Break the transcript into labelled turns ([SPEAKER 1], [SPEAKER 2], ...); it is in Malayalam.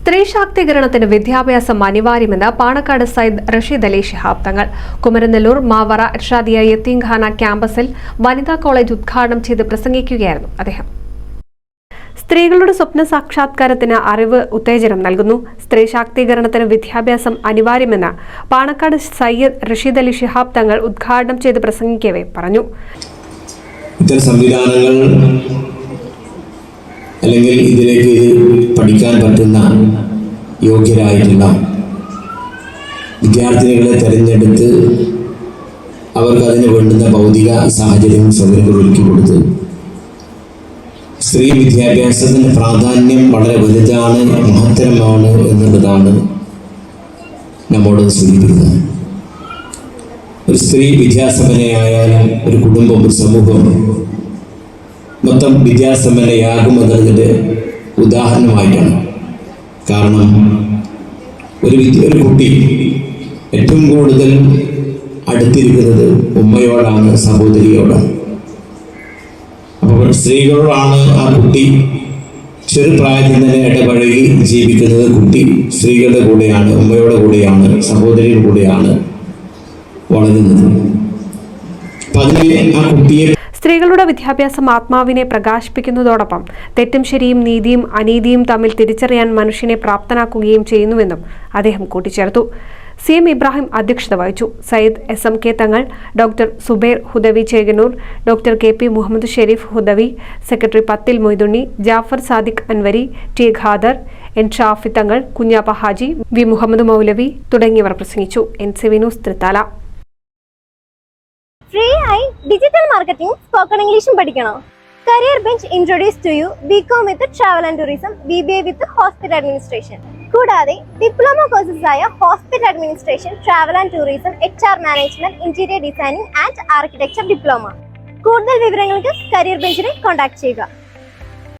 [SPEAKER 1] സ്ത്രീ ശാക്തീകരണത്തിന് വിദ്യാഭ്യാസം അനിവാര്യമെന്ന് പാണക്കാട് സയ്യിദ് റഷീദ് അലി ശിഹാബ് തങ്ങൾ കുമരനെല്ലൂർ മാവറ ഇർഷാദിയ യത്തീംഖാന ക്യാമ്പസിൽ വനിതാ കോളേജ് ഉദ്ഘാടനം ചെയ്ത് പ്രസംഗിക്കുകയായിരുന്നു അദ്ദേഹം. സ്ത്രീകളുടെ സ്വപ്ന സാക്ഷാത്കാരത്തിന് അറിവ് ഉത്തേജനം നൽകുന്നു. സ്ത്രീ ശാക്തീകരണത്തിന് വിദ്യാഭ്യാസം അനിവാര്യമെന്ന് പാണക്കാട് സയ്യിദ് റഷീദ് അലി ശിഹാബ് തങ്ങൾ ഉദ്ഘാടനം ചെയ്ത് പ്രസംഗിക്കവേ പറഞ്ഞു.
[SPEAKER 2] അല്ലെങ്കിൽ ഇതിലേക്ക് പഠിക്കാൻ പറ്റുന്ന യോഗ്യരായിട്ടുള്ള വിദ്യാർത്ഥിനികളെ തിരഞ്ഞെടുത്ത് അവർക്ക് അതിന് വേണ്ടുന്ന ഭൗതിക സാഹചര്യവും സൗകര്യങ്ങളും ഒരുക്കി കൊടുത്ത് സ്ത്രീ വിദ്യാഭ്യാസത്തിന് പ്രാധാന്യം വളരെ വലുതാണ്, മഹത്തരമാണ് എന്നുള്ളതാണ് നമ്മോട് സൂചിപ്പിക്കുന്നത്. ഒരു സ്ത്രീ വിദ്യാസമ്പന്നയായാലും ഒരു കുടുംബം, ഒരു സമൂഹം മൊത്തം വിദ്യാസമ്പന്നയാകുമെന്നതിൻ്റെ ഉദാഹരണമായിട്ടാണ്. കാരണം ഒരു കുട്ടി ഏറ്റവും കൂടുതൽ അടുത്തിരിക്കുന്നത് ഉമ്മയോടാണ്, സഹോദരിയോടാണ്. അപ്പോൾ സ്ത്രീകളോടാണ് ആ കുട്ടി ചെറുപ്രായത്തിൽ തന്നെ ഇടപഴകി ജീവിക്കുന്നത്. കുട്ടി സ്ത്രീകളുടെ കൂടെയാണ്, ഉമ്മയുടെ കൂടെയാണ്, സഹോദരിയുടെ കൂടെയാണ് വളരുന്നത്. അപ്പം അതിനെ ആ കുട്ടിയെ
[SPEAKER 1] സ്ത്രീകളുടെ വിദ്യാഭ്യാസം ആത്മാവിനെ പ്രകാശിപ്പിക്കുന്നതോടൊപ്പം തെറ്റും ശരിയും, നീതിയും അനീതിയും തമ്മിൽ തിരിച്ചറിയാൻ മനുഷ്യനെ പ്രാപ്തനാക്കുകയും ചെയ്യുന്നുവെന്നും അദ്ദേഹം കൂട്ടിച്ചേർത്തു. CM ഇബ്രാഹിം അധ്യക്ഷത വഹിച്ചു. Sayyid SMK Thangal, doctor Subair Hudawi Chekanur, doctor KP Muhammad Sharif Hudawi, secretary പത്തിൽ മൊയ്തുണ്ണി, ജാഫർ സാദിഖ് അൻവരി, T ഖാദർ, N ഷാഫി തങ്ങൾ, കുഞ്ഞാപ്പ ഹാജി, V മുഹമ്മദ് മൗലവി തുടങ്ങിയവർ പ്രസംഗിച്ചു. NCV news Thrithala.
[SPEAKER 3] ഫ്രീ ആയി ഡിജിറ്റൽ മാർക്കറ്റിംഗ്, സ്പോക്കൺ ഇംഗ്ലീഷും പഠിക്കണോ? Career bench introduce to you BCom with travel and tourism, BBA with hospital administration. കൂടാതെ ഡിപ്ലോമ കോഴ്സസ് ആയ hospital administration, travel and tourism, HR management, interior designing and architecture diploma. കൂടുതൽ വിവരങ്ങൾക്ക് കരിയർ ബെഞ്ചിനെ കോൺടാക്ട് ചെയ്യുക.